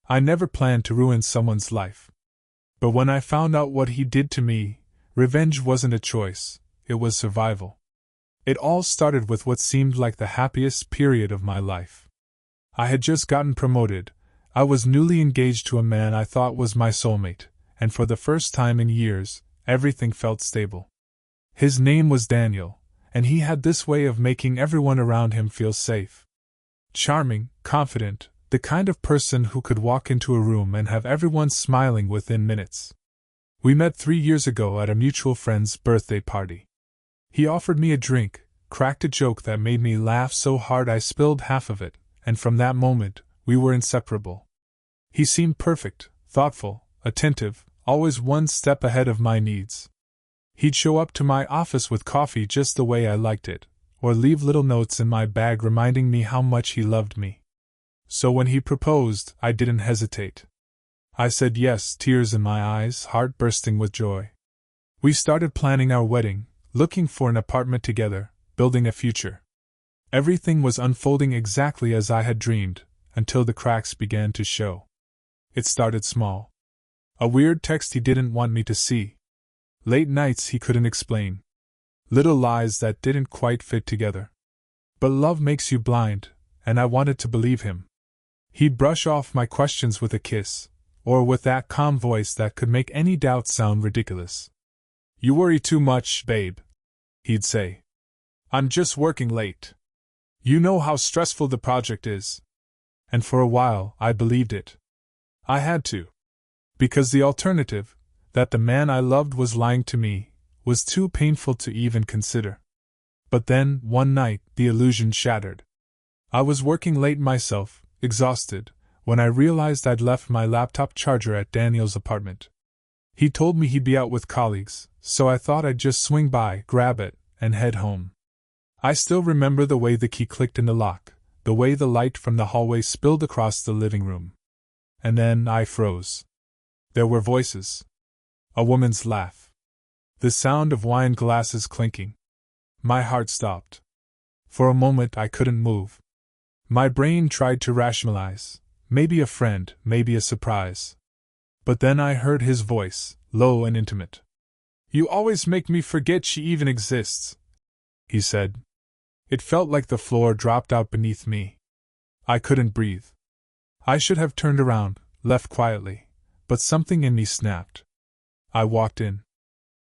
I never planned to ruin someone's life. But when I found out what he did to me, revenge wasn't a choice, it was survival. It all started with what seemed like the happiest period of my life. I had just gotten promoted, I was newly engaged to a man I thought was my soulmate, and for the first time in years, everything felt stable. His name was Daniel, and he had this way of making everyone around him feel safe. Charming, confident, the kind of person who could walk into a room and have everyone smiling within minutes. We met 3 years ago at a mutual friend's birthday party. He offered me a drink, cracked a joke that made me laugh so hard I spilled half of it, and from that moment, we were inseparable. He seemed perfect, thoughtful, attentive, always one step ahead of my needs. He'd show up to my office with coffee just the way I liked it, or leave little notes in my bag reminding me how much he loved me. So when he proposed, I didn't hesitate. I said yes, tears in my eyes, heart bursting with joy. We started planning our wedding, looking for an apartment together, building a future. Everything was unfolding exactly as I had dreamed, until the cracks began to show. It started small. A weird text he didn't want me to see. Late nights he couldn't explain. Little lies that didn't quite fit together. But love makes you blind, and I wanted to believe him. He'd brush off my questions with a kiss, or with that calm voice that could make any doubt sound ridiculous. "You worry too much, babe," he'd say. "I'm just working late. You know how stressful the project is." And for a while, I believed it. I had to. Because the alternative, that the man I loved was lying to me, was too painful to even consider. But then, one night, the illusion shattered. I was working late myself, exhausted, when I realized I'd left my laptop charger at Daniel's apartment. He told me he'd be out with colleagues, so I thought I'd just swing by, grab it, and head home. I still remember the way the key clicked in the lock, the way the light from the hallway spilled across the living room. And then I froze. There were voices. A woman's laugh. The sound of wine glasses clinking. My heart stopped. For a moment I couldn't move. My brain tried to rationalize. Maybe a friend, maybe a surprise. But then I heard his voice, low and intimate. "You always make me forget she even exists," he said. It felt like the floor dropped out beneath me. I couldn't breathe. I should have turned around, left quietly, but something in me snapped. I walked in.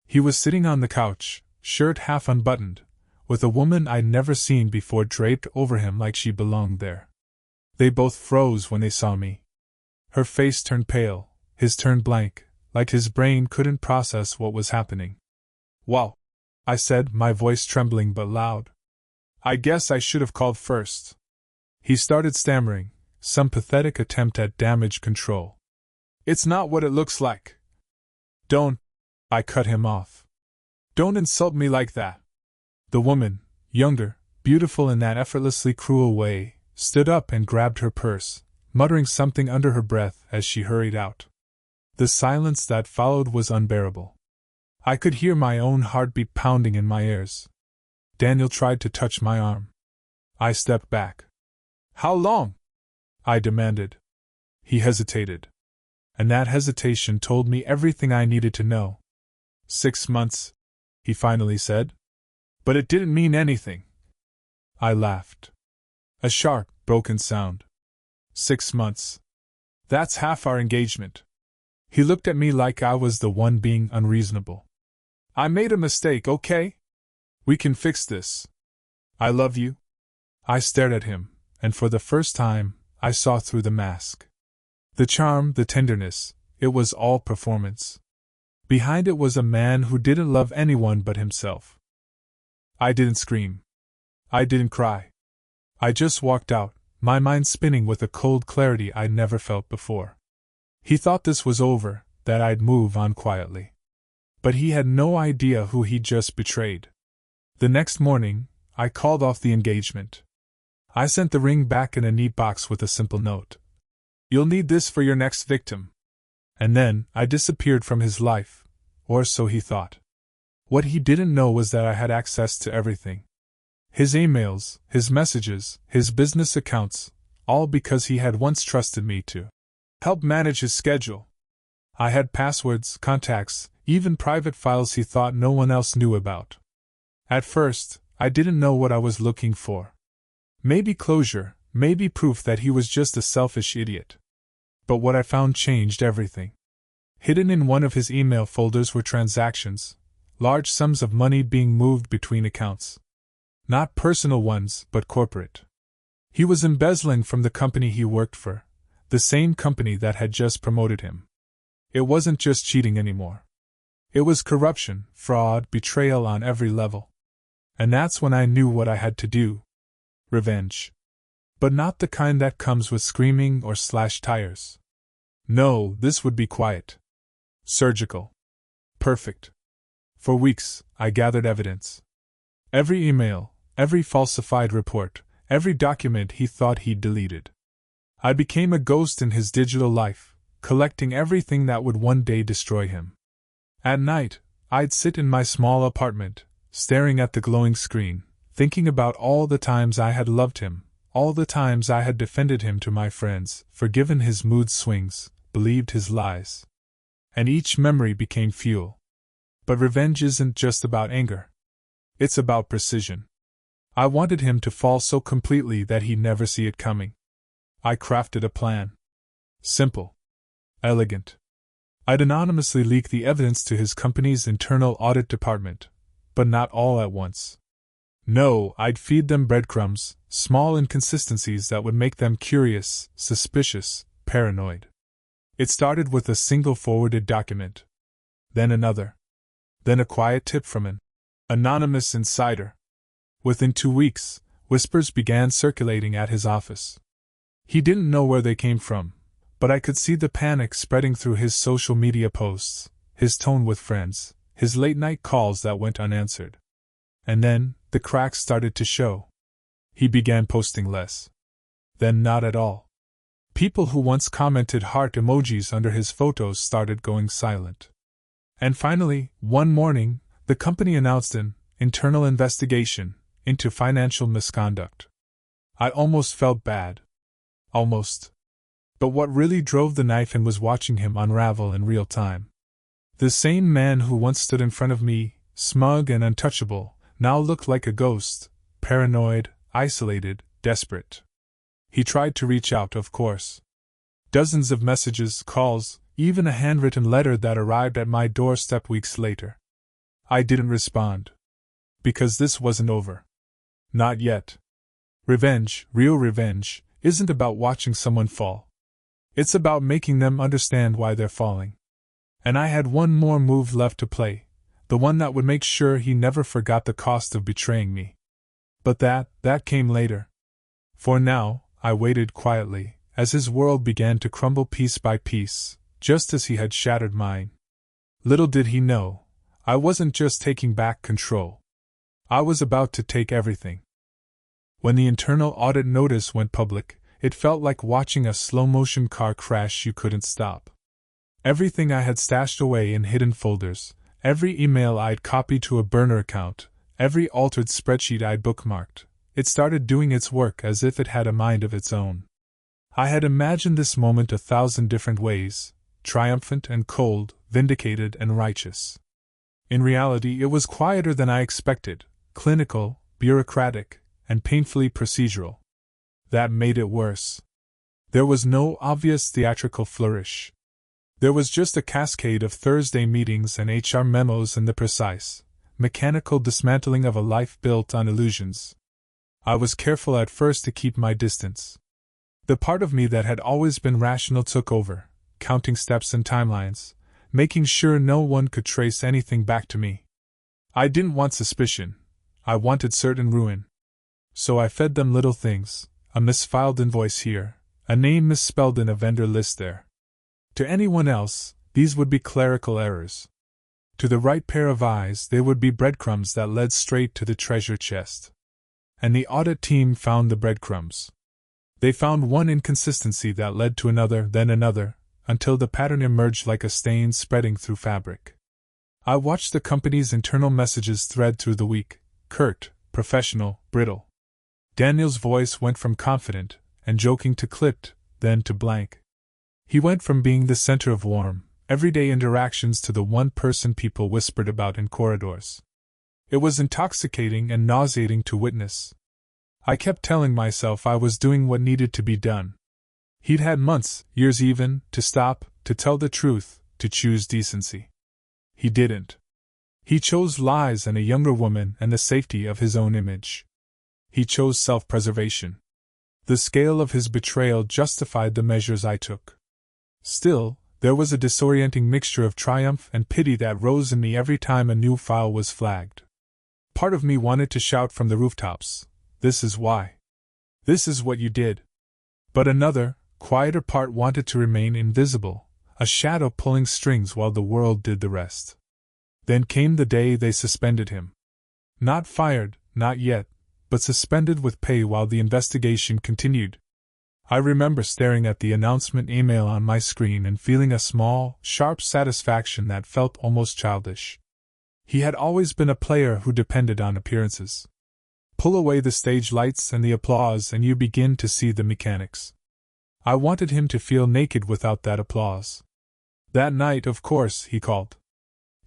He was sitting on the couch, shirt half unbuttoned, with a woman I'd never seen before draped over him like she belonged there. They both froze when they saw me. Her face turned pale, his turned blank, like his brain couldn't process what was happening. "Wow," I said, my voice trembling but loud. "I guess I should have called first." He started stammering, some pathetic attempt at damage control. "It's not what it looks like." "Don't," I cut him off. "Don't insult me like that." The woman, younger, beautiful in that effortlessly cruel way, stood up and grabbed her purse, muttering something under her breath as she hurried out. The silence that followed was unbearable. I could hear my own heartbeat pounding in my ears. Daniel tried to touch my arm. I stepped back. "How long?" I demanded. He hesitated. And that hesitation told me everything I needed to know. 6 months, he finally said. "But it didn't mean anything." I laughed. A sharp, broken sound. 6 months. That's half our engagement. He looked at me like I was the one being unreasonable. "I made a mistake, okay? We can fix this. I love you." I stared at him, and for the first time, I saw through the mask. The charm, the tenderness, it was all performance. Behind it was a man who didn't love anyone but himself. I didn't scream. I didn't cry. I just walked out, my mind spinning with a cold clarity I'd never felt before. He thought this was over, that I'd move on quietly. But he had no idea who he'd just betrayed. The next morning, I called off the engagement. I sent the ring back in a neat box with a simple note. "You'll need this for your next victim." And then, I disappeared from his life, or so he thought. What he didn't know was that I had access to everything. His emails, his messages, his business accounts, all because he had once trusted me to help manage his schedule. I had passwords, contacts, even private files he thought no one else knew about. At first, I didn't know what I was looking for. Maybe closure, maybe proof that he was just a selfish idiot. But what I found changed everything. Hidden in one of his email folders were transactions, large sums of money being moved between accounts. Not personal ones, but corporate. He was embezzling from the company he worked for, the same company that had just promoted him. It wasn't just cheating anymore. It was corruption, fraud, betrayal on every level. And that's when I knew what I had to do. Revenge. But not the kind that comes with screaming or slashed tires. No, this would be quiet. Surgical. Perfect. For weeks, I gathered evidence. Every email, every falsified report, every document he thought he'd deleted. I became a ghost in his digital life, collecting everything that would one day destroy him. At night, I'd sit in my small apartment, staring at the glowing screen, thinking about all the times I had loved him, all the times I had defended him to my friends, forgiven his mood swings, believed his lies. And each memory became fuel. But revenge isn't just about anger. It's about precision. I wanted him to fall so completely that he'd never see it coming. I crafted a plan. Simple. Elegant. I'd anonymously leak the evidence to his company's internal audit department, but not all at once. No, I'd feed them breadcrumbs, small inconsistencies that would make them curious, suspicious, paranoid. It started with a single forwarded document. Then another. Then a quiet tip from an anonymous insider. Within 2 weeks, whispers began circulating at his office. He didn't know where they came from, but I could see the panic spreading through his social media posts, his tone with friends, his late-night calls that went unanswered. And then, the cracks started to show. He began posting less. Then not at all. People who once commented heart emojis under his photos started going silent. And finally, one morning, the company announced an internal investigation into financial misconduct. I almost felt bad. Almost. But what really drove the knife in was watching him unravel in real time. The same man who once stood in front of me, smug and untouchable, now looked like a ghost, paranoid, isolated, desperate. He tried to reach out, of course. Dozens of messages, calls, even a handwritten letter that arrived at my doorstep weeks later. I didn't respond. Because this wasn't over. Not yet. Revenge, real revenge, isn't about watching someone fall. It's about making them understand why they're falling. And I had one more move left to play, the one that would make sure he never forgot the cost of betraying me. But that came later. For now, I waited quietly, as his world began to crumble piece by piece, just as he had shattered mine. Little did he know, I wasn't just taking back control. I was about to take everything. When the internal audit notice went public, it felt like watching a slow-motion car crash you couldn't stop. Everything I had stashed away in hidden folders, every email I'd copied to a burner account, every altered spreadsheet I'd bookmarked, it started doing its work as if it had a mind of its own. I had imagined this moment 1,000 different ways, triumphant and cold, vindicated and righteous. In reality, it was quieter than I expected, clinical, bureaucratic, and painfully procedural. That made it worse. There was no obvious theatrical flourish. There was just a cascade of Thursday meetings and HR memos and the precise, mechanical dismantling of a life built on illusions. I was careful at first to keep my distance. The part of me that had always been rational took over, counting steps and timelines, making sure no one could trace anything back to me. I didn't want suspicion. I wanted certain ruin. So I fed them little things, a misfiled invoice here, a name misspelled in a vendor list there. To anyone else, these would be clerical errors. To the right pair of eyes, they would be breadcrumbs that led straight to the treasure chest. And the audit team found the breadcrumbs. They found one inconsistency that led to another, then another, until the pattern emerged like a stain spreading through fabric. I watched the company's internal messages thread through the week, curt, professional, brittle. Daniel's voice went from confident and joking to clipped, then to blank. He went from being the center of warm, everyday interactions to the one person people whispered about in corridors. It was intoxicating and nauseating to witness. I kept telling myself I was doing what needed to be done. He'd had months, years even, to stop, to tell the truth, to choose decency. He didn't. He chose lies and a younger woman and the safety of his own image. He chose self-preservation. The scale of his betrayal justified the measures I took. Still, there was a disorienting mixture of triumph and pity that rose in me every time a new file was flagged. Part of me wanted to shout from the rooftops, "This is why. This is what you did." But another, quieter part wanted to remain invisible, a shadow pulling strings while the world did the rest. Then came the day they suspended him. Not fired, not yet, but suspended with pay while the investigation continued. I remember staring at the announcement email on my screen and feeling a small, sharp satisfaction that felt almost childish. He had always been a player who depended on appearances. Pull away the stage lights and the applause and you begin to see the mechanics. I wanted him to feel naked without that applause. That night, of course, he called.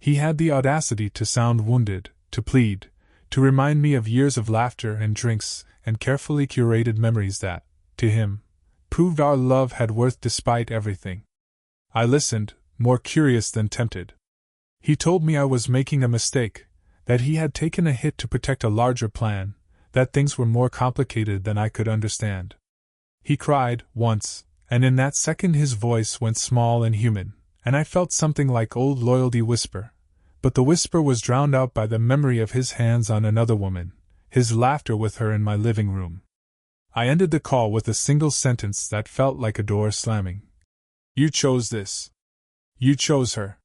He had the audacity to sound wounded, to plead, to remind me of years of laughter and drinks and carefully curated memories that, to him, proved our love had worth despite everything. I listened, more curious than tempted. He told me I was making a mistake, that he had taken a hit to protect a larger plan, that things were more complicated than I could understand. He cried, once, and in that second his voice went small and human, and I felt something like old loyalty whisper. But the whisper was drowned out by the memory of his hands on another woman, his laughter with her in my living room. I ended the call with a single sentence that felt like a door slamming. "You chose this. You chose her.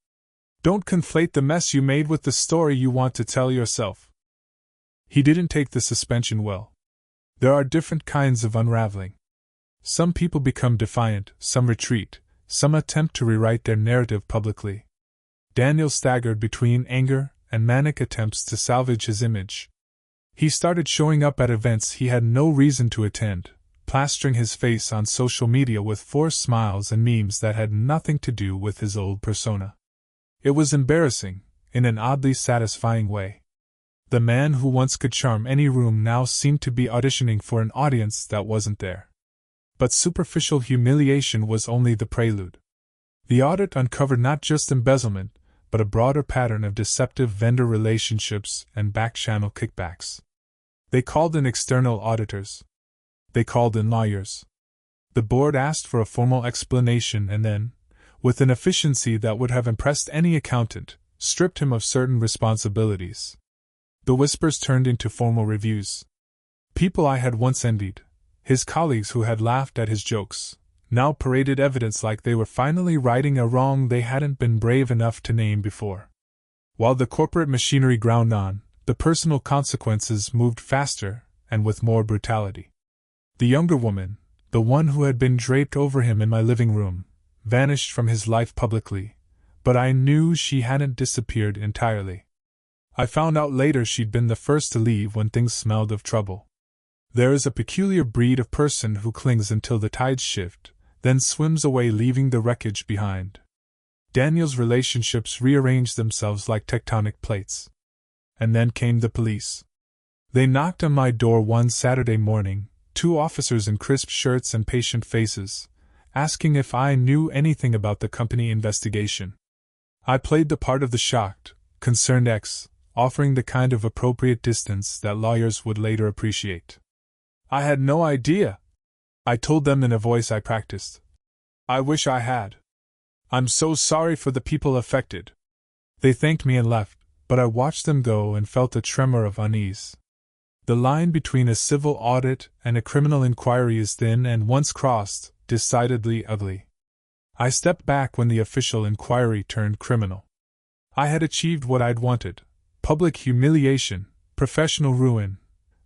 Don't conflate the mess you made with the story you want to tell yourself." He didn't take the suspension well. There are different kinds of unraveling. Some people become defiant, some retreat, some attempt to rewrite their narrative publicly. Daniel staggered between anger and manic attempts to salvage his image. He started showing up at events he had no reason to attend, plastering his face on social media with forced smiles and memes that had nothing to do with his old persona. It was embarrassing, in an oddly satisfying way. The man who once could charm any room now seemed to be auditioning for an audience that wasn't there. But superficial humiliation was only the prelude. The audit uncovered not just embezzlement, but a broader pattern of deceptive vendor relationships and back-channel kickbacks. They called in external auditors. They called in lawyers. The board asked for a formal explanation and then, with an efficiency that would have impressed any accountant, stripped him of certain responsibilities. The whispers turned into formal reviews. People I had once envied, his colleagues who had laughed at his jokes, now paraded evidence like they were finally righting a wrong they hadn't been brave enough to name before. While the corporate machinery ground on, the personal consequences moved faster and with more brutality. The younger woman, the one who had been draped over him in my living room, vanished from his life publicly, but I knew she hadn't disappeared entirely. I found out later she'd been the first to leave when things smelled of trouble. There is a peculiar breed of person who clings until the tides shift, then swims away leaving the wreckage behind. Daniel's relationships rearranged themselves like tectonic plates. And then came the police. They knocked on my door one Saturday morning, 2 officers in crisp shirts and patient faces, asking if I knew anything about the company investigation. I played the part of the shocked, concerned ex, offering the kind of appropriate distance that lawyers would later appreciate. "I had no idea," I told them in a voice I practiced. "I wish I had. I'm so sorry for the people affected." They thanked me and left, but I watched them go and felt a tremor of unease. The line between a civil audit and a criminal inquiry is thin and, once crossed, decidedly ugly. I stepped back when the official inquiry turned criminal. I had achieved what I'd wanted: public humiliation, professional ruin.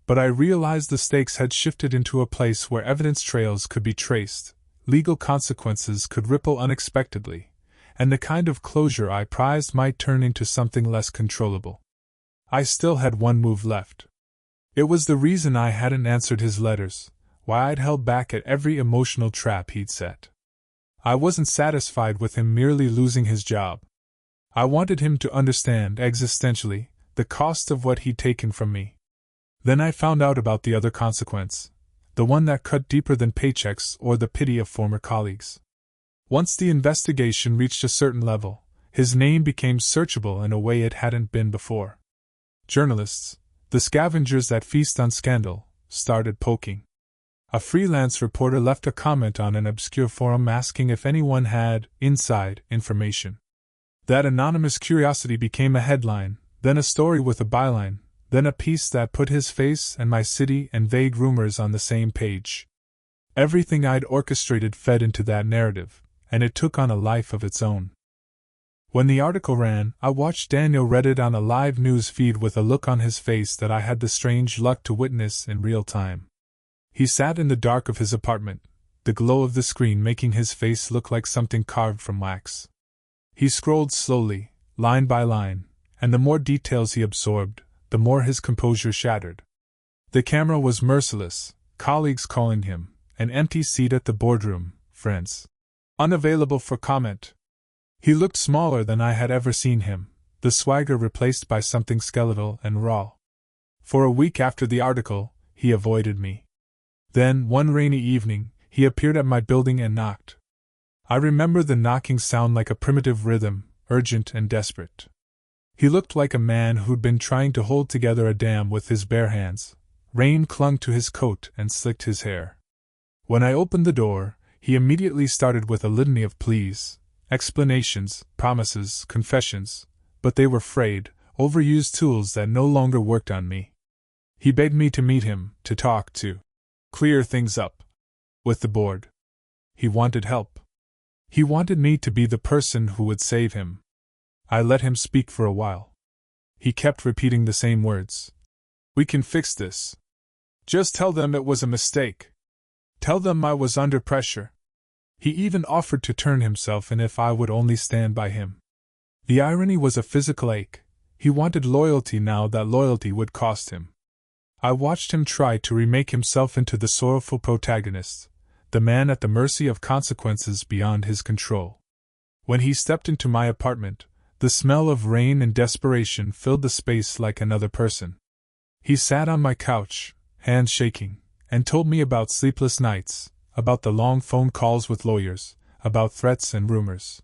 But I realized the stakes had shifted into a place where evidence trails could be traced, legal consequences could ripple unexpectedly, and the kind of closure I prized might turn into something less controllable. I still had one move left. It was the reason I hadn't answered his letters, why I'd held back at every emotional trap he'd set. I wasn't satisfied with him merely losing his job. I wanted him to understand, existentially, the cost of what he'd taken from me. Then I found out about the other consequence, the one that cut deeper than paychecks or the pity of former colleagues. Once the investigation reached a certain level, his name became searchable in a way it hadn't been before. Journalists, the scavengers that feast on scandal, started poking. A freelance reporter left a comment on an obscure forum asking if anyone had inside information. That anonymous curiosity became a headline, then a story with a byline, then a piece that put his face and my city and vague rumors on the same page. Everything I'd orchestrated fed into that narrative, and it took on a life of its own. When the article ran, I watched Daniel read it on a live news feed with a look on his face that I had the strange luck to witness in real time. He sat in the dark of his apartment, the glow of the screen making his face look like something carved from wax. He scrolled slowly, line by line, and the more details he absorbed, the more his composure shattered. The camera was merciless, colleagues calling him, an empty seat at the boardroom, friends unavailable for comment. He looked smaller than I had ever seen him, the swagger replaced by something skeletal and raw. For a week after the article, he avoided me. Then, one rainy evening, he appeared at my building and knocked. I remember the knocking sound like a primitive rhythm, urgent and desperate. He looked like a man who'd been trying to hold together a dam with his bare hands. Rain clung to his coat and slicked his hair. When I opened the door, he immediately started with a litany of pleas, explanations, promises, confessions, but they were frayed, overused tools that no longer worked on me. He begged me to meet him, to talk, to clear things up with the board. He wanted help. He wanted me to be the person who would save him. I let him speak for a while. He kept repeating the same words. We can fix this. Just tell them it was a mistake. Tell them I was under pressure. He even offered to turn himself in if I would only stand by him. The irony was a physical ache. He wanted loyalty now that loyalty would cost him. I watched him try to remake himself into the sorrowful protagonist, the man at the mercy of consequences beyond his control. When he stepped into my apartment, the smell of rain and desperation filled the space like another person. He sat on my couch, hands shaking, and told me about sleepless nights, about the long phone calls with lawyers, about threats and rumors.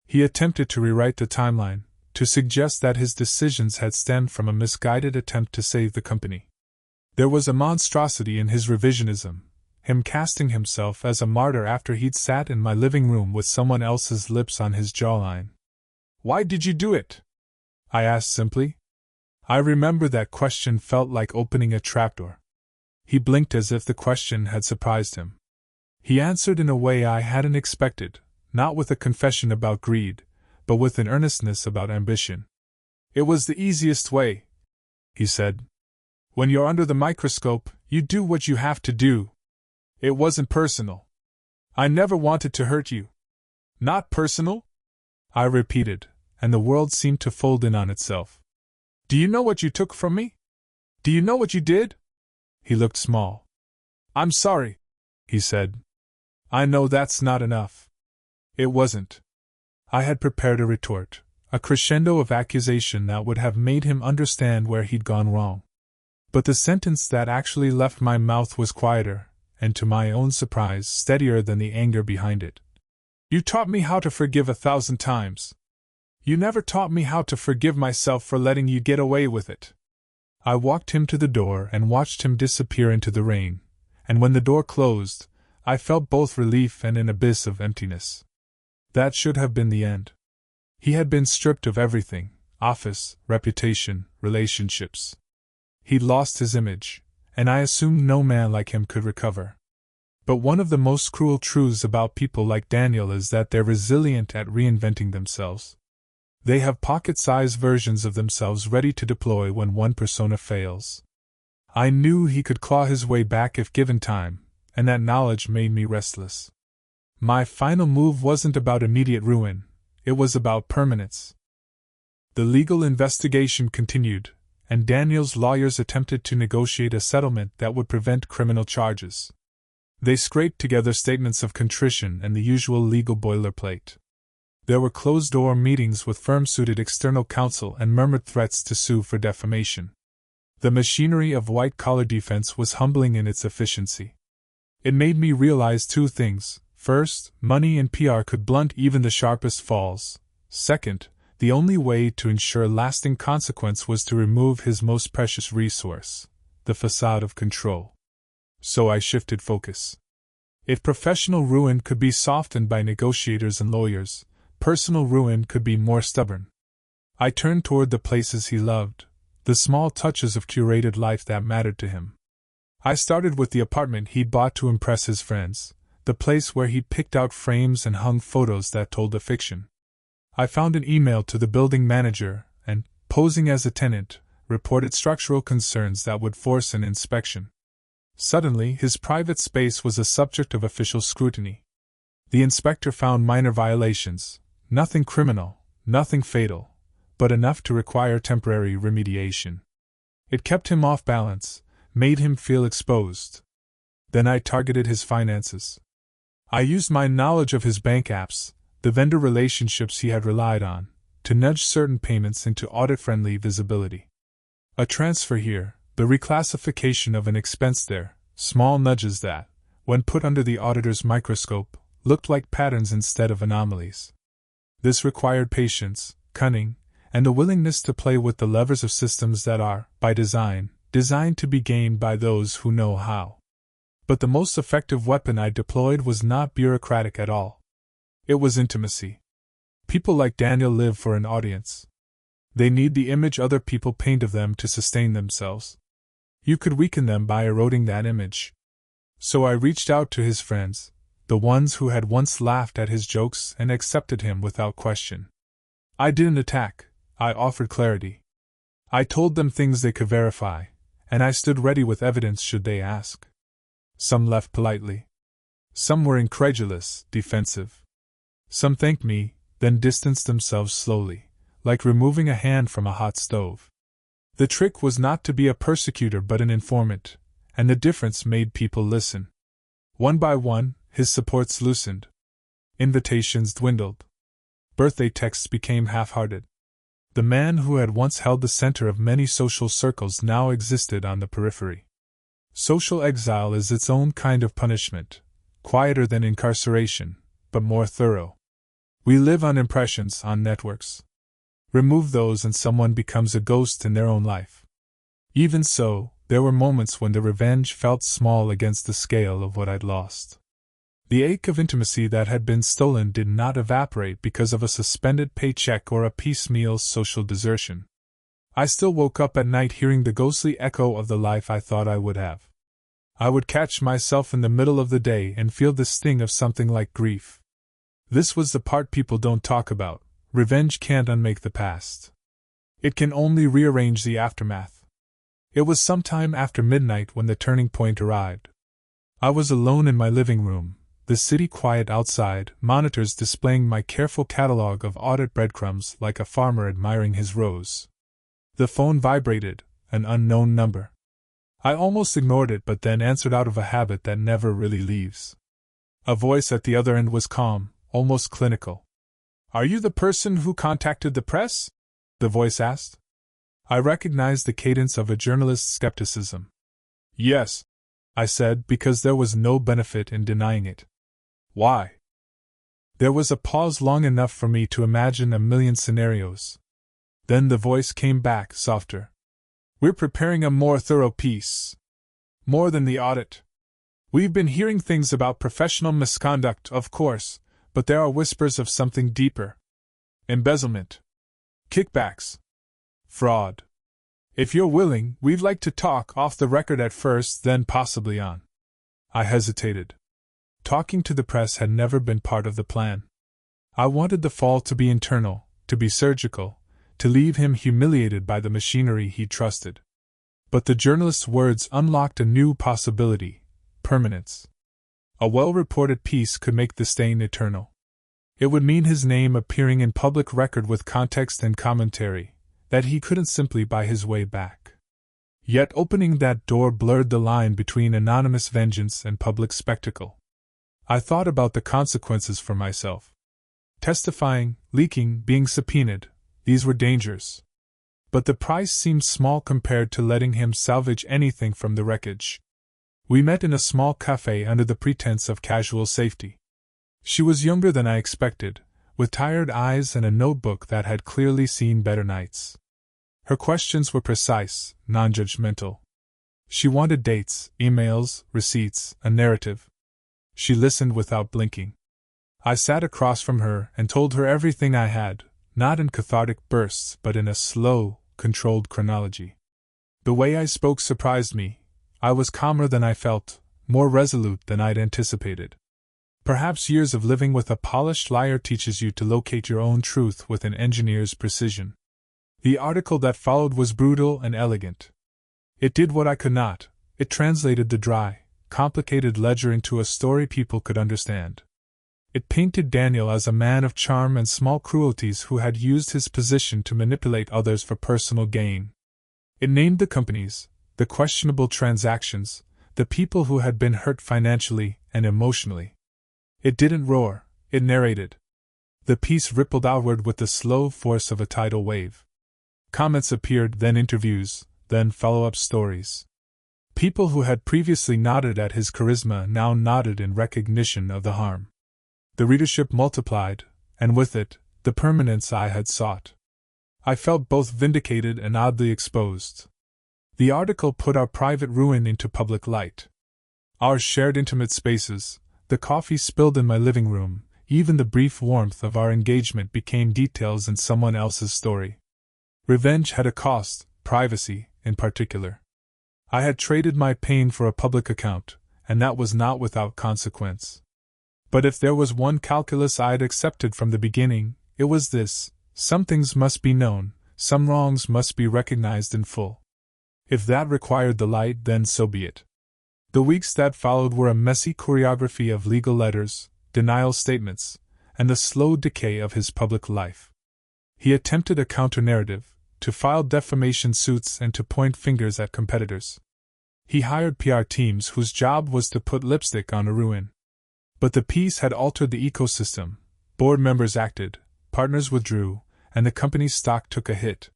He attempted to rewrite the timeline, to suggest that his decisions had stemmed from a misguided attempt to save the company. There was a monstrosity in his revisionism, him casting himself as a martyr after he'd sat in my living room with someone else's lips on his jawline. Why did you do it? I asked simply. I remember that question felt like opening a trapdoor. He blinked as if the question had surprised him. He answered in a way I hadn't expected, not with a confession about greed, but with an earnestness about ambition. It was the easiest way, he said. When you're under the microscope, you do what you have to do. It wasn't personal. I never wanted to hurt you. Not personal? I repeated, and the world seemed to fold in on itself. Do you know what you took from me? Do you know what you did? He looked small. I'm sorry, he said. I know that's not enough. It wasn't. I had prepared a retort, a crescendo of accusation that would have made him understand where he'd gone wrong. But the sentence that actually left my mouth was quieter, and to my own surprise, steadier than the anger behind it. You taught me how to forgive 1,000 times. You never taught me how to forgive myself for letting you get away with it. I walked him to the door and watched him disappear into the rain, and when the door closed, I felt both relief and an abyss of emptiness. That should have been the end. He had been stripped of everything: office, reputation, relationships. He'd lost his image, and I assumed no man like him could recover. But one of the most cruel truths about people like Daniel is that they're resilient at reinventing themselves. They have pocket-sized versions of themselves ready to deploy when one persona fails. I knew he could claw his way back if given time, and that knowledge made me restless. My final move wasn't about immediate ruin, it was about permanence. The legal investigation continued, and Daniel's lawyers attempted to negotiate a settlement that would prevent criminal charges. They scraped together statements of contrition and the usual legal boilerplate. There were closed-door meetings with firm-suited external counsel and murmured threats to sue for defamation. The machinery of white-collar defense was humbling in its efficiency. It made me realize two things. First, money and PR could blunt even the sharpest falls. Second, the only way to ensure lasting consequence was to remove his most precious resource, the facade of control. So I shifted focus. If professional ruin could be softened by negotiators and lawyers, personal ruin could be more stubborn. I turned toward the places he loved, the small touches of curated life that mattered to him. I started with the apartment he'd bought to impress his friends, the place where he'd picked out frames and hung photos that told a fiction. I found an email to the building manager and, posing as a tenant, reported structural concerns that would force an inspection. Suddenly, his private space was a subject of official scrutiny. The inspector found minor violations, nothing criminal, nothing fatal, but enough to require temporary remediation. It kept him off balance, made him feel exposed. Then I targeted his finances. I used my knowledge of his bank apps, the vendor relationships he had relied on, to nudge certain payments into audit-friendly visibility. A transfer here, the reclassification of an expense there, small nudges that, when put under the auditor's microscope, looked like patterns instead of anomalies. This required patience, cunning, and a willingness to play with the levers of systems that are, by design, designed to be gained by those who know how. But the most effective weapon I deployed was not bureaucratic at all. It was intimacy. People like Daniel live for an audience. They need the image other people paint of them to sustain themselves. You could weaken them by eroding that image. So I reached out to his friends, the ones who had once laughed at his jokes and accepted him without question. I didn't attack, I offered clarity. I told them things they could verify, and I stood ready with evidence should they ask. Some left politely. Some were incredulous, defensive. Some thanked me, then distanced themselves slowly, like removing a hand from a hot stove. The trick was not to be a persecutor but an informant, and the difference made people listen. One by one, his supports loosened. Invitations dwindled. Birthday texts became half-hearted. The man who had once held the center of many social circles now existed on the periphery. Social exile is its own kind of punishment, quieter than incarceration, but more thorough. We live on impressions, on networks. Remove those and someone becomes a ghost in their own life. Even so, there were moments when the revenge felt small against the scale of what I'd lost. The ache of intimacy that had been stolen did not evaporate because of a suspended paycheck or a piecemeal social desertion. I still woke up at night hearing the ghostly echo of the life I thought I would have. I would catch myself in the middle of the day and feel the sting of something like grief. This was the part people don't talk about. Revenge can't unmake the past. It can only rearrange the aftermath. It was sometime after midnight when the turning point arrived. I was alone in my living room, the city quiet outside, monitors displaying my careful catalog of audit breadcrumbs like a farmer admiring his rows. The phone vibrated, an unknown number. I almost ignored it but then answered out of a habit that never really leaves. A voice at the other end was calm, almost clinical. "Are you the person who contacted the press?" the voice asked. I recognized the cadence of a journalist's skepticism. "Yes," I said, because there was no benefit in denying it. "Why?" There was a pause long enough for me to imagine a million scenarios. Then the voice came back, softer. "We're preparing a more thorough piece. More than the audit. We've been hearing things about professional misconduct, of course, but there are whispers of something deeper. Embezzlement. Kickbacks. Fraud. If you're willing, we'd like to talk off the record at first, then possibly on." I hesitated. Talking to the press had never been part of the plan. I wanted the fall to be internal, to be surgical, to leave him humiliated by the machinery he trusted. But the journalist's words unlocked a new possibility: permanence. A well-reported piece could make the stain eternal. It would mean his name appearing in public record with context and commentary, that he couldn't simply buy his way back. Yet opening that door blurred the line between anonymous vengeance and public spectacle. I thought about the consequences for myself. Testifying, leaking, being subpoenaed, these were dangers. But the price seemed small compared to letting him salvage anything from the wreckage. We met in a small cafe under the pretense of casual safety. She was younger than I expected, with tired eyes and a notebook that had clearly seen better nights. Her questions were precise, non-judgmental. She wanted dates, emails, receipts, a narrative. She listened without blinking. I sat across from her and told her everything I had, not in cathartic bursts but in a slow, controlled chronology. The way I spoke surprised me. I was calmer than I felt, more resolute than I'd anticipated. Perhaps years of living with a polished liar teaches you to locate your own truth with an engineer's precision. The article that followed was brutal and elegant. It did what I could not. It translated the dry, complicated ledger into a story people could understand. It painted Daniel as a man of charm and small cruelties who had used his position to manipulate others for personal gain. It named the companies, the questionable transactions, the people who had been hurt financially and emotionally. It didn't roar, it narrated. The piece rippled outward with the slow force of a tidal wave. Comments appeared, then interviews, then follow-up stories. People who had previously nodded at his charisma now nodded in recognition of the harm. The readership multiplied, and with it, the permanence I had sought. I felt both vindicated and oddly exposed. The article put our private ruin into public light. Our shared intimate spaces, the coffee spilled in my living room, even the brief warmth of our engagement became details in someone else's story. Revenge had a cost, privacy, in particular. I had traded my pain for a public account, and that was not without consequence. But if there was one calculus I'd accepted from the beginning, it was this: some things must be known, some wrongs must be recognized in full. If that required the light, then so be it. The weeks that followed were a messy choreography of legal letters, denial statements, and the slow decay of his public life. He attempted a counter-narrative, to file defamation suits and to point fingers at competitors. He hired PR teams whose job was to put lipstick on a ruin. But the piece had altered the ecosystem. Board members acted, partners withdrew, and the company's stock took a hit.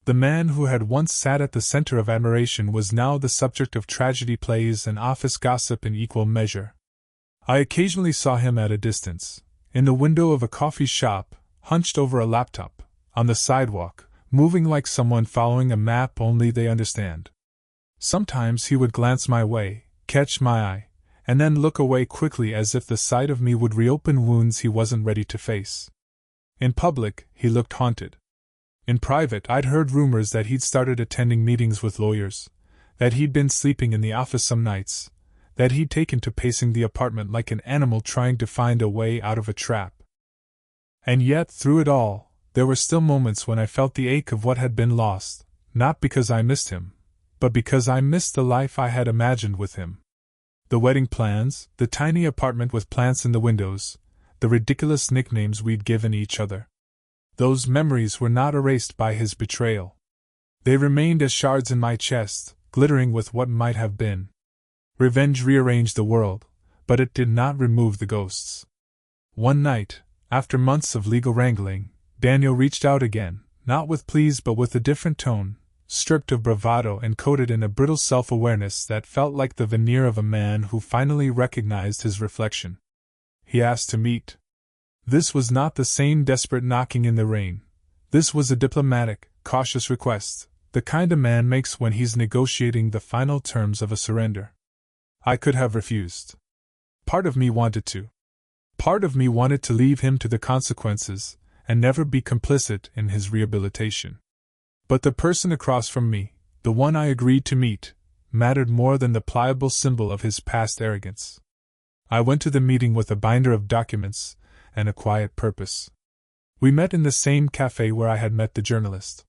The man who had once sat at the center of admiration was now the subject of tragedy plays and office gossip in equal measure. I occasionally saw him at a distance, in the window of a coffee shop, hunched over a laptop, on the sidewalk, moving like someone following a map only they understand. Sometimes he would glance my way, catch my eye, and then look away quickly as if the sight of me would reopen wounds he wasn't ready to face. In public, he looked haunted. In private, I'd heard rumors that he'd started attending meetings with lawyers, that he'd been sleeping in the office some nights, that he'd taken to pacing the apartment like an animal trying to find a way out of a trap. And yet, through it all, there were still moments when I felt the ache of what had been lost, not because I missed him, but because I missed the life I had imagined with him. The wedding plans, the tiny apartment with plants in the windows, the ridiculous nicknames we'd given each other. Those memories were not erased by his betrayal. They remained as shards in my chest, glittering with what might have been. Revenge rearranged the world, but it did not remove the ghosts. One night, after months of legal wrangling, Daniel reached out again, not with pleas but with a different tone, stripped of bravado and coated in a brittle self-awareness that felt like the veneer of a man who finally recognized his reflection. He asked to meet. This was not the same desperate knocking in the rain. This was a diplomatic, cautious request, the kind a man makes when he's negotiating the final terms of a surrender. I could have refused. Part of me wanted to. Part of me wanted to leave him to the consequences, and never be complicit in his rehabilitation. But the person across from me, the one I agreed to meet, mattered more than the pliable symbol of his past arrogance. I went to the meeting with a binder of documents and a quiet purpose. We met in the same cafe where I had met the journalist.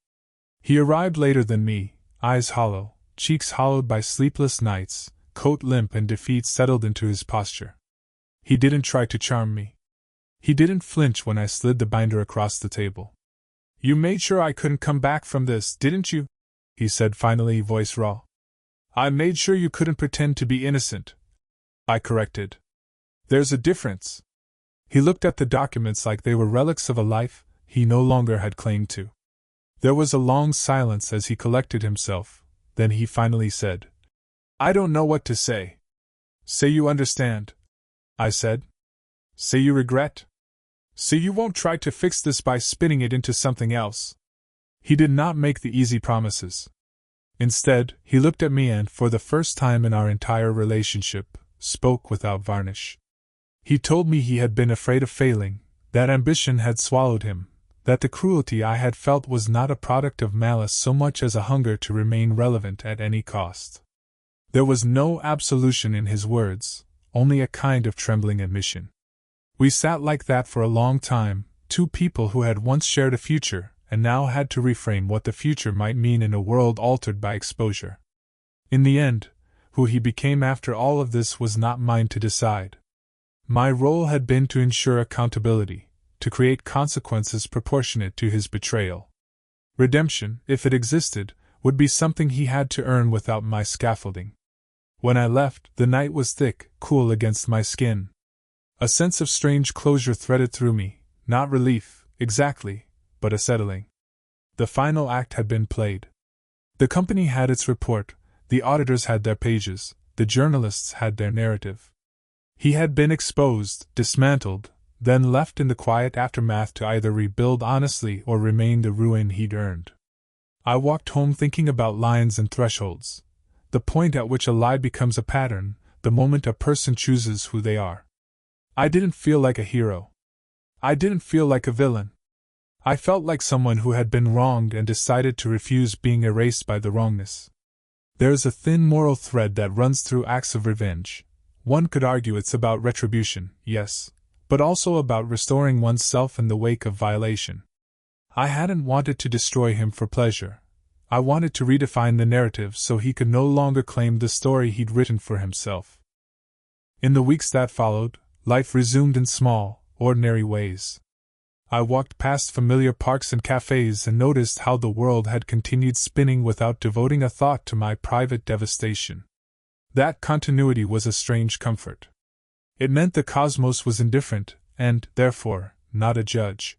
He arrived later than me, eyes hollow, cheeks hollowed by sleepless nights, coat limp and defeat settled into his posture. He didn't try to charm me. He didn't flinch when I slid the binder across the table. "You made sure I couldn't come back from this, didn't you?" he said finally, voice raw. I made sure you couldn't pretend to be innocent, I corrected. There's a difference. He looked at the documents like they were relics of a life he no longer had claimed to. There was a long silence as he collected himself, then he finally said, I don't know what to say. Say you understand, I said. Say you regret. Say you won't try to fix this by spinning it into something else. He did not make the easy promises. Instead, he looked at me and, for the first time in our entire relationship, spoke without varnish. He told me he had been afraid of failing, that ambition had swallowed him, that the cruelty I had felt was not a product of malice so much as a hunger to remain relevant at any cost. There was no absolution in his words, only a kind of trembling admission. We sat like that for a long time, two people who had once shared a future, and now had to reframe what the future might mean in a world altered by exposure. In the end, who he became after all of this was not mine to decide. My role had been to ensure accountability, to create consequences proportionate to his betrayal. Redemption, if it existed, would be something he had to earn without my scaffolding. When I left, the night was thick, cool against my skin. A sense of strange closure threaded through me, not relief, exactly, but a settling. The final act had been played. The company had its report, the auditors had their pages, the journalists had their narrative. He had been exposed, dismantled, then left in the quiet aftermath to either rebuild honestly or remain the ruin he'd earned. I walked home thinking about lines and thresholds, the point at which a lie becomes a pattern, the moment a person chooses who they are. I didn't feel like a hero. I didn't feel like a villain. I felt like someone who had been wronged and decided to refuse being erased by the wrongness. There is a thin moral thread that runs through acts of revenge. One could argue it's about retribution, yes, but also about restoring oneself in the wake of violation. I hadn't wanted to destroy him for pleasure. I wanted to redefine the narrative so he could no longer claim the story he'd written for himself. In the weeks that followed, life resumed in small, ordinary ways. I walked past familiar parks and cafes and noticed how the world had continued spinning without devoting a thought to my private devastation. That continuity was a strange comfort. It meant the cosmos was indifferent, and, therefore, not a judge.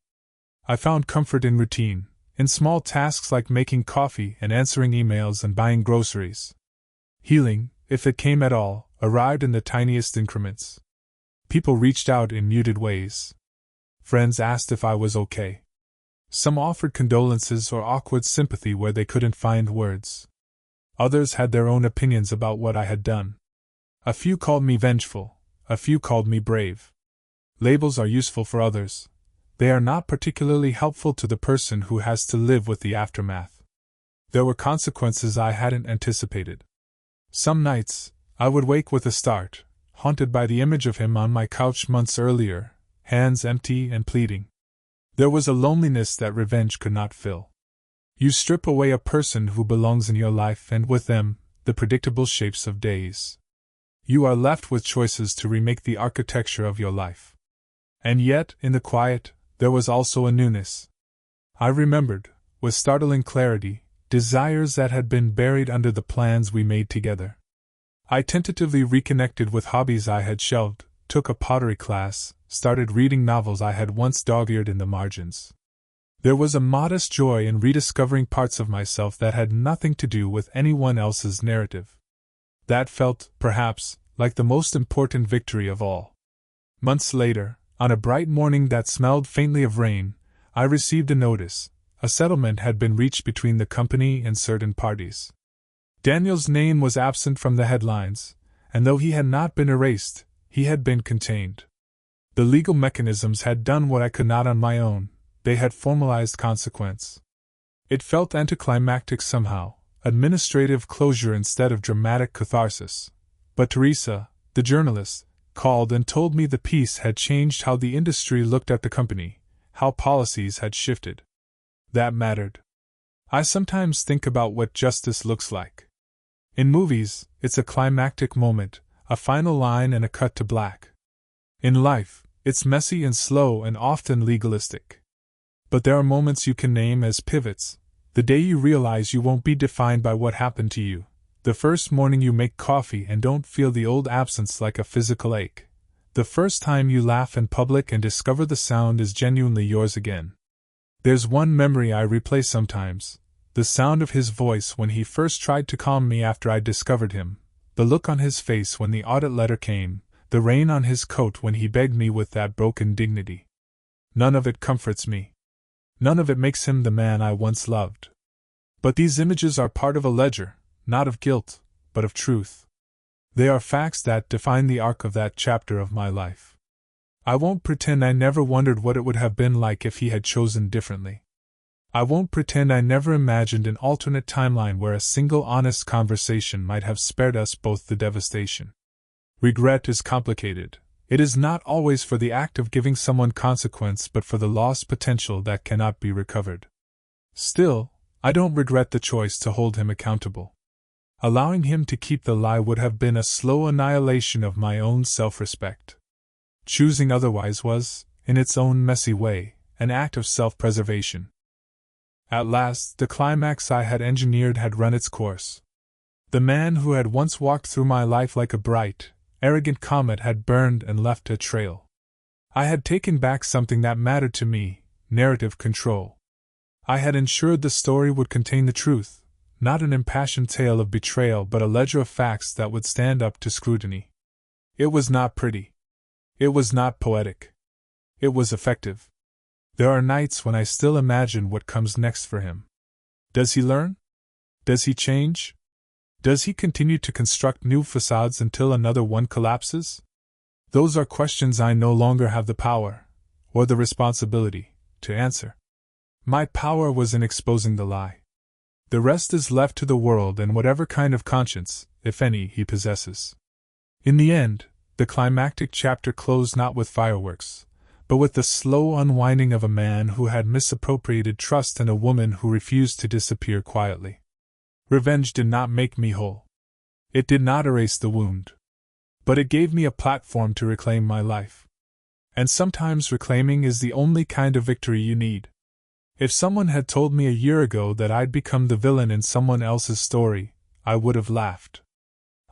I found comfort in routine, in small tasks like making coffee and answering emails and buying groceries. Healing, if it came at all, arrived in the tiniest increments. People reached out in muted ways. Friends asked if I was okay. Some offered condolences or awkward sympathy where they couldn't find words. Others had their own opinions about what I had done. A few called me vengeful, a few called me brave. Labels are useful for others. They are not particularly helpful to the person who has to live with the aftermath. There were consequences I hadn't anticipated. Some nights, I would wake with a start, haunted by the image of him on my couch months earlier, hands empty and pleading. There was a loneliness that revenge could not fill. You strip away a person who belongs in your life and with them, the predictable shapes of days. You are left with choices to remake the architecture of your life. And yet, in the quiet, there was also a newness. I remembered, with startling clarity, desires that had been buried under the plans we made together. I tentatively reconnected with hobbies I had shelved, took a pottery class, started reading novels I had once dog-eared in the margins. There was a modest joy in rediscovering parts of myself that had nothing to do with anyone else's narrative. That felt, perhaps, like the most important victory of all. Months later, on a bright morning that smelled faintly of rain, I received a notice. A settlement had been reached between the company and certain parties. Daniel's name was absent from the headlines, and though he had not been erased, he had been contained. The legal mechanisms had done what I could not on my own, they had formalized consequence. It felt anticlimactic somehow, administrative closure instead of dramatic catharsis. But Teresa, the journalist, called and told me the piece had changed how the industry looked at the company, how policies had shifted. That mattered. I sometimes think about what justice looks like. In movies, it's a climactic moment, a final line and a cut to black. In life, it's messy and slow and often legalistic. But there are moments you can name as pivots, The day you realize you won't be defined by what happened to you. The first morning you make coffee and don't feel the old absence like a physical ache. The first time you laugh in public and discover the sound is genuinely yours again. There's one memory I replay sometimes. The sound of his voice when he first tried to calm me after I discovered him. The look on his face when the audit letter came. The rain on his coat when he begged me with that broken dignity. None of it comforts me. None of it makes him the man I once loved. But these images are part of a ledger, not of guilt, but of truth. They are facts that define the arc of that chapter of my life. I won't pretend I never wondered what it would have been like if he had chosen differently. I won't pretend I never imagined an alternate timeline where a single honest conversation might have spared us both the devastation. Regret is complicated. It is not always for the act of giving someone consequence but for the lost potential that cannot be recovered. Still, I don't regret the choice to hold him accountable. Allowing him to keep the lie would have been a slow annihilation of my own self-respect. Choosing otherwise was, in its own messy way, an act of self-preservation. At last, the climax I had engineered had run its course. The man who had once walked through my life like a bright, arrogant comet had burned and left a trail. I had taken back something that mattered to me, narrative control. I had ensured the story would contain the truth, not an impassioned tale of betrayal but a ledger of facts that would stand up to scrutiny. It was not pretty. It was not poetic. It was effective. There are nights when I still imagine what comes next for him. Does he learn? Does he change? Does he continue to construct new facades until another one collapses? Those are questions I no longer have the power, or the responsibility, to answer. My power was in exposing the lie. The rest is left to the world and whatever kind of conscience, if any, he possesses. In the end, the climactic chapter closed not with fireworks, but with the slow unwinding of a man who had misappropriated trust and a woman who refused to disappear quietly. Revenge did not make me whole. It did not erase the wound. But it gave me a platform to reclaim my life. And sometimes reclaiming is the only kind of victory you need. If someone had told me a year ago that I'd become the villain in someone else's story, I would have laughed.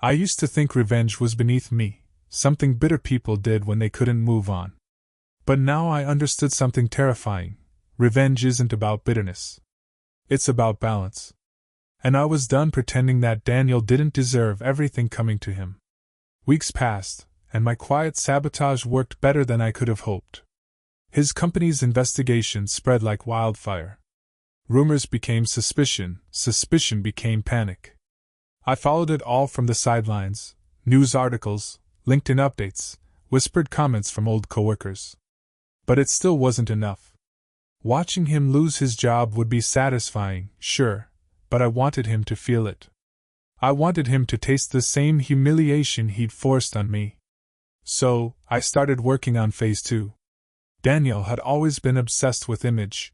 I used to think revenge was beneath me, something bitter people did when they couldn't move on. But now I understood something terrifying. Revenge isn't about bitterness. It's about balance. And I was done pretending that Daniel didn't deserve everything coming to him. Weeks passed, and my quiet sabotage worked better than I could have hoped. His company's investigation spread like wildfire. Rumors became suspicion, suspicion became panic. I followed it all from the sidelines, news articles, LinkedIn updates, whispered comments from old coworkers. But it still wasn't enough. Watching him lose his job would be satisfying, sure, but I wanted him to feel it. I wanted him to taste the same humiliation he'd forced on me. So, I started working on Phase 2. Daniel had always been obsessed with image.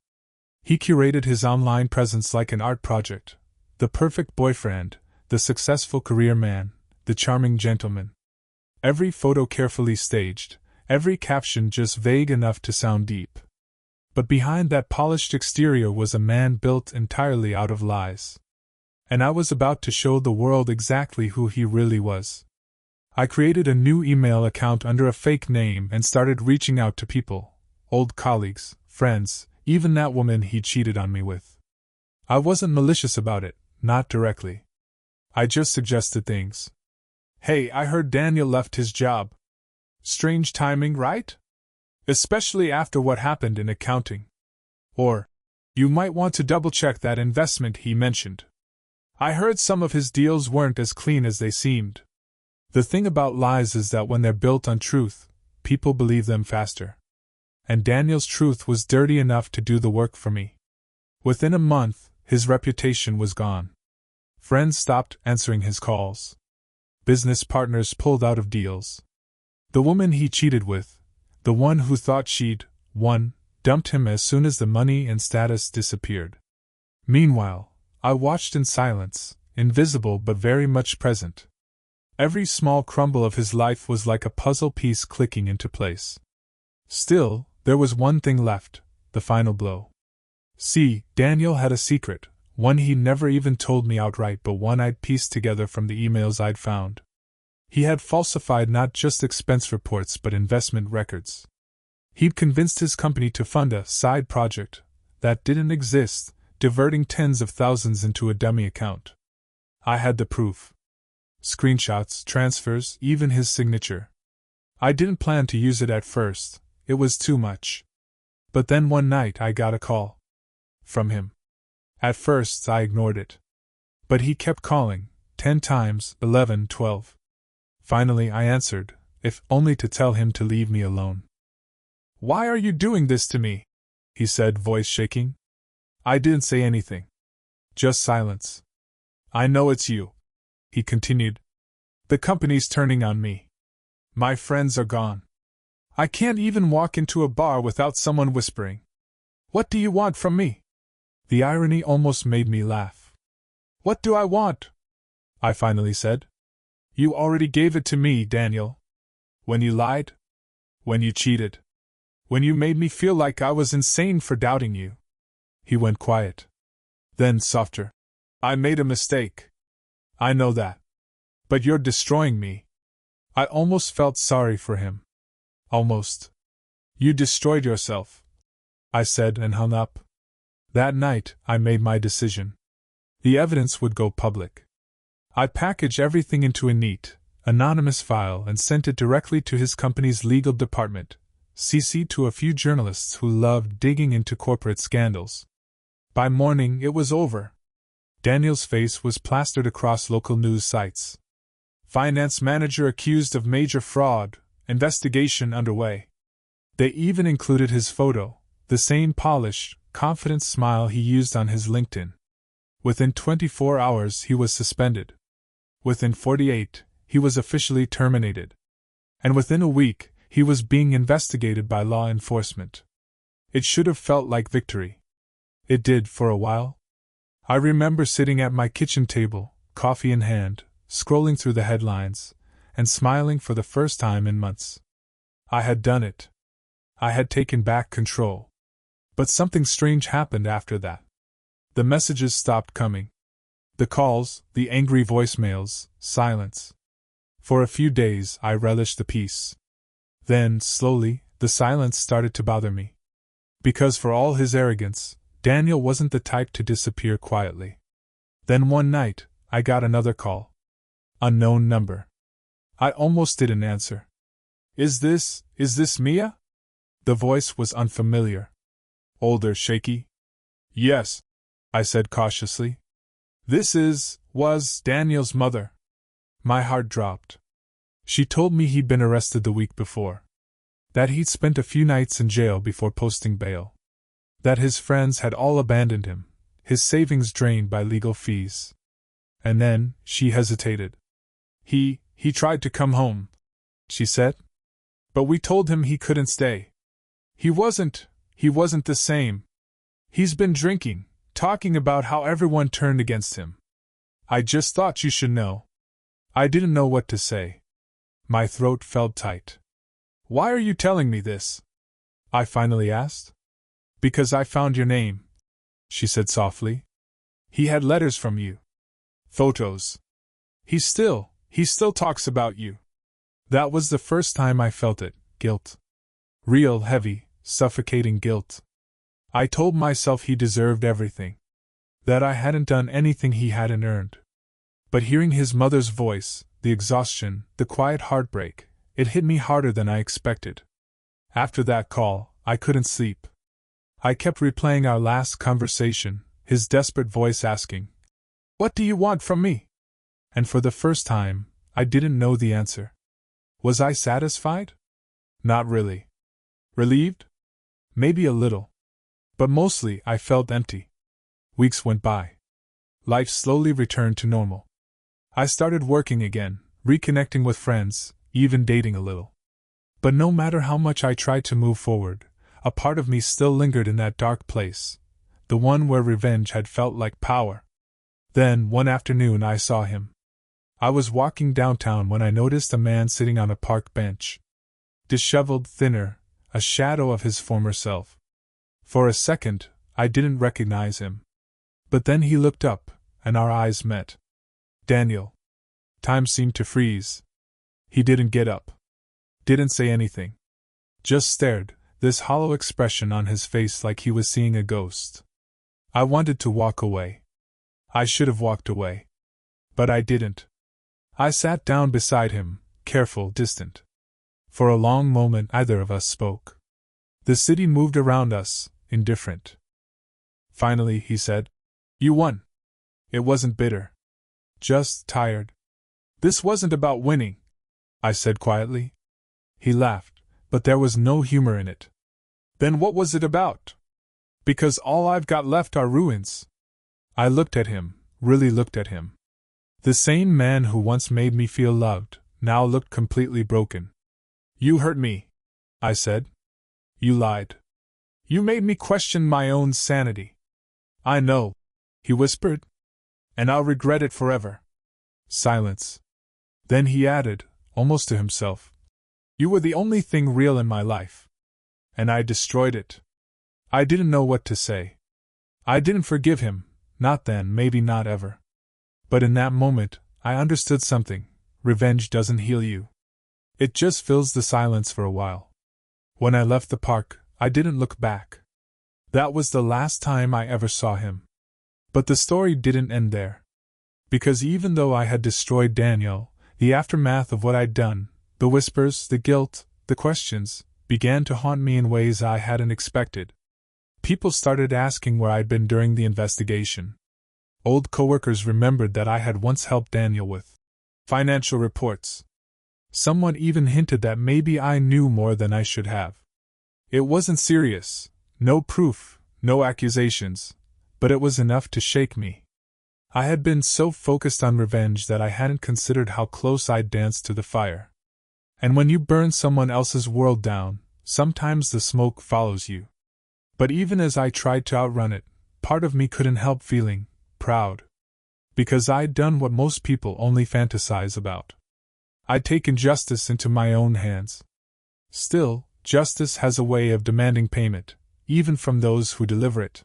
He curated his online presence like an art project. The perfect boyfriend, the successful career man, the charming gentleman. Every photo carefully staged, every caption just vague enough to sound deep. But behind that polished exterior was a man built entirely out of lies. And I was about to show the world exactly who he really was. I created a new email account under a fake name and started reaching out to people, old colleagues, friends, even that woman he cheated on me with. I wasn't malicious about it, not directly. I just suggested things. Hey, I heard Daniel left his job. Strange timing, right? Especially after what happened in accounting. Or, you might want to double-check that investment he mentioned. I heard some of his deals weren't as clean as they seemed. The thing about lies is that when they're built on truth, people believe them faster. And Daniel's truth was dirty enough to do the work for me. Within a month, his reputation was gone. Friends stopped answering his calls. Business partners pulled out of deals. The woman he cheated with, the one who thought she'd won, dumped him as soon as the money and status disappeared. Meanwhile, I watched in silence, invisible but very much present. Every small crumble of his life was like a puzzle piece clicking into place. Still, there was one thing left, the final blow. See, Daniel had a secret, One he never even told me outright, but one I'd pieced together from the emails I'd found. He had falsified not just expense reports but investment records. He'd convinced his company to fund a side project that didn't exist, diverting tens of thousands into a dummy account. I had the proof. Screenshots, transfers, even his signature. I didn't plan to use it at first, it was too much. But then one night I got a call. From him. At first I ignored it. But he kept calling, 10 times, 11, 12. Finally I answered, if only to tell him to leave me alone. "Why are you doing this to me?" he said, voice shaking. I didn't say anything. Just silence. "I know it's you," he continued. "The company's turning on me. My friends are gone. I can't even walk into a bar without someone whispering, 'What do you want from me?'" The irony almost made me laugh. "What do I want?" I finally said. "You already gave it to me, Daniel. When you lied. When you cheated. When you made me feel like I was insane for doubting you." He went quiet. Then softer. "I made a mistake. I know that. But you're destroying me." I almost felt sorry for him. Almost. "You destroyed yourself," I said and hung up. That night, I made my decision. The evidence would go public. I packaged everything into a neat, anonymous file and sent it directly to his company's legal department, CC'd to a few journalists who loved digging into corporate scandals. By morning, it was over. Daniel's face was plastered across local news sites. "Finance manager accused of major fraud, investigation underway." They even included his photo, the same polished, confident smile he used on his LinkedIn. Within 24 hours he was suspended. Within 48, he was officially terminated. And within a week, he was being investigated by law enforcement. It should have felt like victory. It did for a while. I remember sitting at my kitchen table, coffee in hand, scrolling through the headlines, and smiling for the first time in months. I had done it. I had taken back control. But something strange happened after that. The messages stopped coming. The calls, the angry voicemails, silence. For a few days I relished the peace. Then, slowly, the silence started to bother me. Because for all his arrogance, Daniel wasn't the type to disappear quietly. Then one night, I got another call. Unknown number. I almost didn't answer. Is this Mia?" The voice was unfamiliar. Older, shaky. "Yes," I said cautiously. "This was Daniel's mother." My heart dropped. She told me he'd been arrested the week before. That he'd spent a few nights in jail before posting bail. That his friends had all abandoned him, his savings drained by legal fees. And then, she hesitated. He tried to come home," she said. "But we told him he couldn't stay. He wasn't the same. He's been drinking, talking about how everyone turned against him. I just thought you should know." I didn't know what to say. My throat felt tight. "Why are you telling me this?" I finally asked. "Because I found your name," she said softly. "He had letters from you. Photos. He still talks about you." That was the first time I felt it, guilt. Real, heavy, suffocating guilt. I told myself he deserved everything. That I hadn't done anything he hadn't earned. But hearing his mother's voice, the exhaustion, the quiet heartbreak, it hit me harder than I expected. After that call, I couldn't sleep. I kept replaying our last conversation, his desperate voice asking, "What do you want from me?" And for the first time, I didn't know the answer. Was I satisfied? Not really. Relieved? Maybe a little. But mostly I felt empty. Weeks went by. Life slowly returned to normal. I started working again, reconnecting with friends, even dating a little. But no matter how much I tried to move forward, a part of me still lingered in that dark place, the one where revenge had felt like power. Then, one afternoon I saw him. I was walking downtown when I noticed a man sitting on a park bench. Disheveled, thinner, a shadow of his former self. For a second, I didn't recognize him. But then he looked up, and our eyes met. Daniel. Time seemed to freeze. He didn't get up. Didn't say anything. Just stared, this hollow expression on his face like he was seeing a ghost. I wanted to walk away. I should have walked away. But I didn't. I sat down beside him, careful, distant. For a long moment neither of us spoke. The city moved around us, indifferent. Finally, he said, "You won." It wasn't bitter. Just tired. "This wasn't about winning," I said quietly. He laughed, but there was no humor in it. "Then what was it about?" "Because all I've got left are ruins." I looked at him, really looked at him. The same man who once made me feel loved, now looked completely broken. "You hurt me," I said. "You lied. You made me question my own sanity." "I know," he whispered. "And I'll regret it forever." Silence. Then he added, almost to himself, "You were the only thing real in my life. And I destroyed it." I didn't know what to say. I didn't forgive him, not then, maybe not ever. But in that moment, I understood something. Revenge doesn't heal you. It just fills the silence for a while. When I left the park, I didn't look back. That was the last time I ever saw him. But the story didn't end there. Because even though I had destroyed Daniel, the aftermath of what I'd done, the whispers, the guilt, the questions, began to haunt me in ways I hadn't expected. People started asking where I'd been during the investigation. Old coworkers remembered that I had once helped Daniel with financial reports. Someone even hinted that maybe I knew more than I should have. It wasn't serious, no proof, no accusations, but it was enough to shake me. I had been so focused on revenge that I hadn't considered how close I'd danced to the fire. And when you burn someone else's world down, sometimes the smoke follows you. But even as I tried to outrun it, part of me couldn't help feeling proud. Because I'd done what most people only fantasize about. I'd taken justice into my own hands. Still, justice has a way of demanding payment, even from those who deliver it.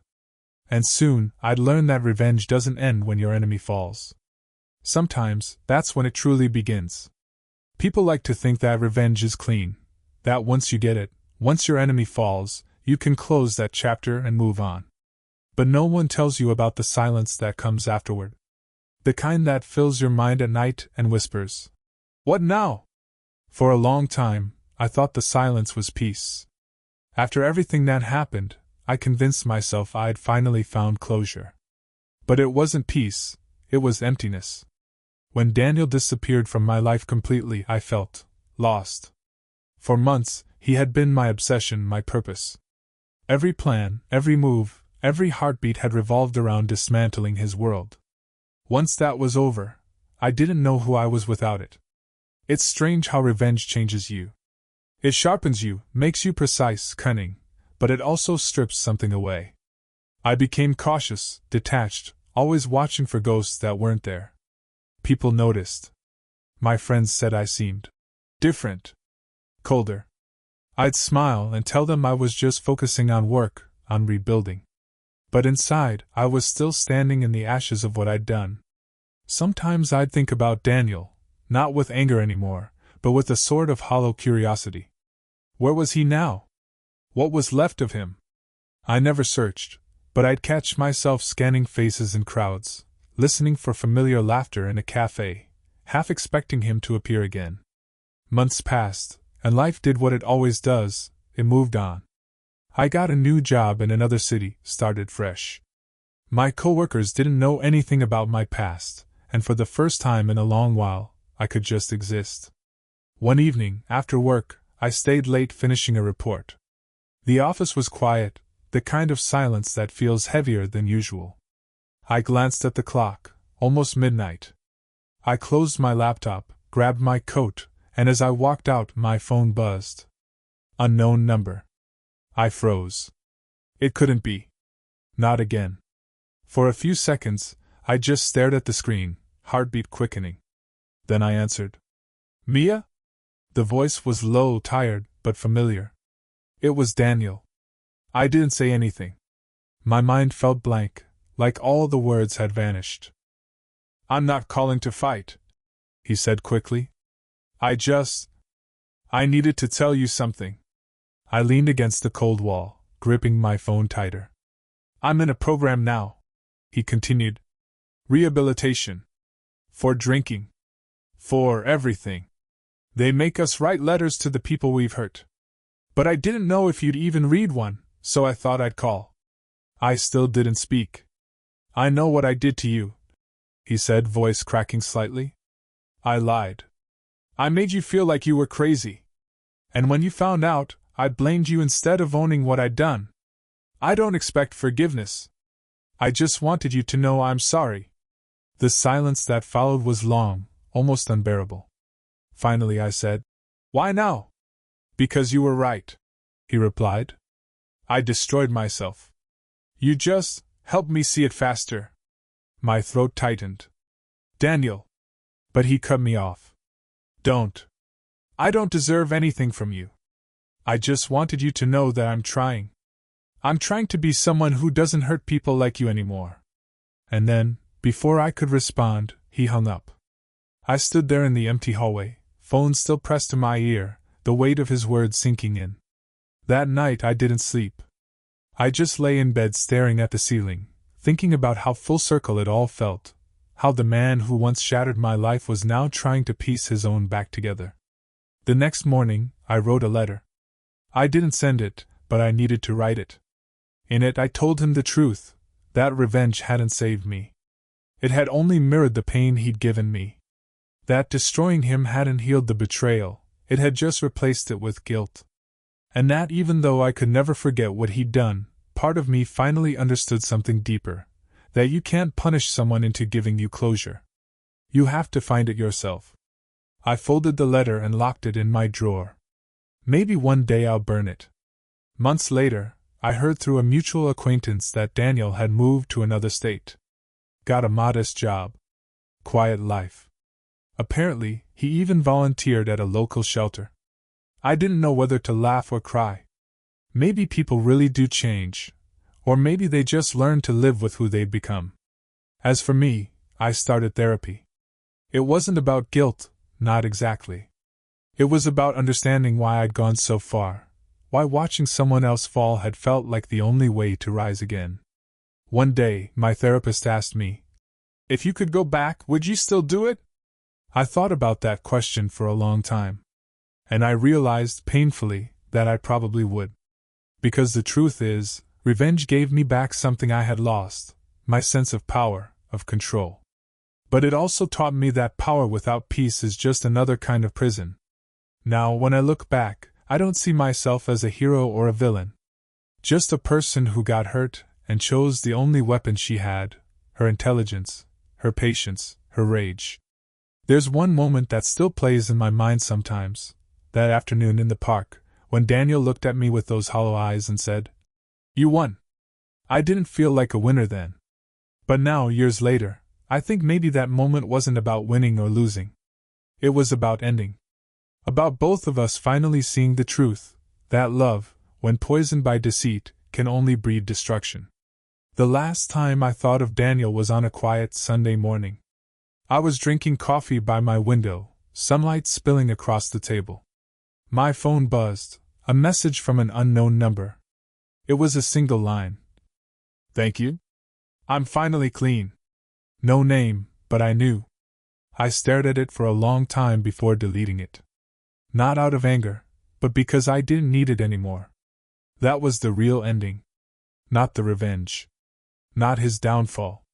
And soon, I'd learn that revenge doesn't end when your enemy falls. Sometimes, that's when it truly begins. People like to think that revenge is clean, that once you get it, once your enemy falls, you can close that chapter and move on. But no one tells you about the silence that comes afterward. The kind that fills your mind at night and whispers, "What now?" For a long time, I thought the silence was peace. After everything that happened, I convinced myself I'd finally found closure. But it wasn't peace, it was emptiness. When Daniel disappeared from my life completely, I felt lost. For months, he had been my obsession, my purpose. Every plan, every move, every heartbeat had revolved around dismantling his world. Once that was over, I didn't know who I was without it. It's strange how revenge changes you. It sharpens you, makes you precise, cunning, but it also strips something away. I became cautious, detached, always watching for ghosts that weren't there. People noticed. My friends said I seemed different, colder. I'd smile and tell them I was just focusing on work, on rebuilding. But inside, I was still standing in the ashes of what I'd done. Sometimes I'd think about Daniel, not with anger anymore, but with a sort of hollow curiosity. Where was he now? What was left of him? I never searched, but I'd catch myself scanning faces in crowds, listening for familiar laughter in a cafe, half expecting him to appear again. Months passed, and life did what it always does, it moved on. I got a new job in another city, started fresh. My coworkers didn't know anything about my past, and for the first time in a long while, I could just exist. One evening, after work, I stayed late finishing a report. The office was quiet, the kind of silence that feels heavier than usual. I glanced at the clock, almost midnight. I closed my laptop, grabbed my coat, and as I walked out, my phone buzzed. Unknown number. I froze. It couldn't be. Not again. For a few seconds, I just stared at the screen, heartbeat quickening. Then I answered. Mia? The voice was low, tired, but familiar. It was Daniel. I didn't say anything. My mind felt blank, like all the words had vanished. "I'm not calling to fight," he said quickly. I needed to tell you something." I leaned against the cold wall, gripping my phone tighter. "I'm in a program now," he continued. "Rehabilitation. For drinking. For everything. They make us write letters to the people we've hurt. But I didn't know if you'd even read one, so I thought I'd call." I still didn't speak. "I know what I did to you," he said, voice cracking slightly. "I lied. I made you feel like you were crazy. And when you found out, I blamed you instead of owning what I'd done. I don't expect forgiveness. I just wanted you to know I'm sorry." The silence that followed was long, almost unbearable. Finally I said, "Why now?" "Because you were right," he replied. "I destroyed myself. You just helped me see it faster." My throat tightened. "Daniel." But he cut me off. "Don't. I don't deserve anything from you. I just wanted you to know that I'm trying. I'm trying to be someone who doesn't hurt people like you anymore." And then, before I could respond, he hung up. I stood there in the empty hallway, phone still pressed to my ear, the weight of his words sinking in. That night I didn't sleep. I just lay in bed staring at the ceiling, thinking about how full circle it all felt, how the man who once shattered my life was now trying to piece his own back together. The next morning, I wrote a letter. I didn't send it, but I needed to write it. In it I told him the truth, that revenge hadn't saved me. It had only mirrored the pain he'd given me. That destroying him hadn't healed the betrayal, it had just replaced it with guilt. And that even though I could never forget what he'd done, part of me finally understood something deeper, that you can't punish someone into giving you closure. You have to find it yourself. I folded the letter and locked it in my drawer. Maybe one day I'll burn it. Months later, I heard through a mutual acquaintance that Daniel had moved to another state. Got a modest job. Quiet life. Apparently, he even volunteered at a local shelter. I didn't know whether to laugh or cry. Maybe people really do change, or maybe they just learn to live with who they'd become. As for me, I started therapy. It wasn't about guilt, not exactly. It was about understanding why I'd gone so far, why watching someone else fall had felt like the only way to rise again. One day, my therapist asked me, "If you could go back, would you still do it?" I thought about that question for a long time. And I realized, painfully, that I probably would. Because the truth is, revenge gave me back something I had lost, my sense of power, of control. But it also taught me that power without peace is just another kind of prison. Now, when I look back, I don't see myself as a hero or a villain. Just a person who got hurt and chose the only weapon she had, her intelligence, her patience, her rage. There's one moment that still plays in my mind sometimes, that afternoon in the park, when Daniel looked at me with those hollow eyes and said, "You won." I didn't feel like a winner then. But now, years later, I think maybe that moment wasn't about winning or losing. It was about ending. About both of us finally seeing the truth, that love, when poisoned by deceit, can only breed destruction. The last time I thought of Daniel was on a quiet Sunday morning. I was drinking coffee by my window, sunlight spilling across the table. My phone buzzed, a message from an unknown number. It was a single line. "Thank you. I'm finally clean." No name, but I knew. I stared at it for a long time before deleting it. Not out of anger, but because I didn't need it anymore. That was the real ending. Not the revenge. Not his downfall.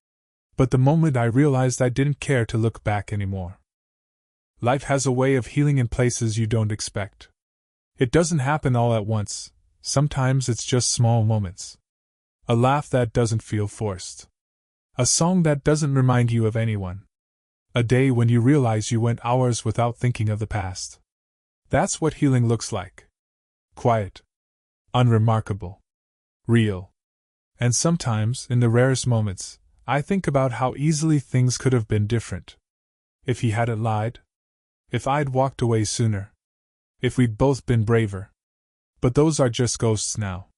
But the moment I realized I didn't care to look back anymore. Life has a way of healing in places you don't expect. It doesn't happen all at once, sometimes it's just small moments. A laugh that doesn't feel forced. A song that doesn't remind you of anyone. A day when you realize you went hours without thinking of the past. That's what healing looks like. Quiet. Unremarkable. Real. And sometimes, in the rarest moments, I think about how easily things could have been different. If he hadn't lied. If I'd walked away sooner. If we'd both been braver. But those are just ghosts now.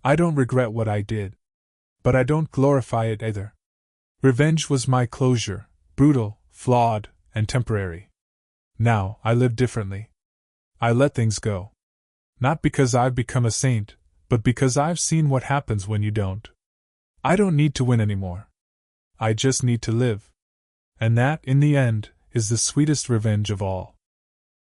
I don't regret what I did. But I don't glorify it either. Revenge was my closure, brutal, flawed, and temporary. Now, I live differently. I let things go. Not because I've become a saint, but because I've seen what happens when you don't. I don't need to win anymore. I just need to live. And that, in the end, is the sweetest revenge of all.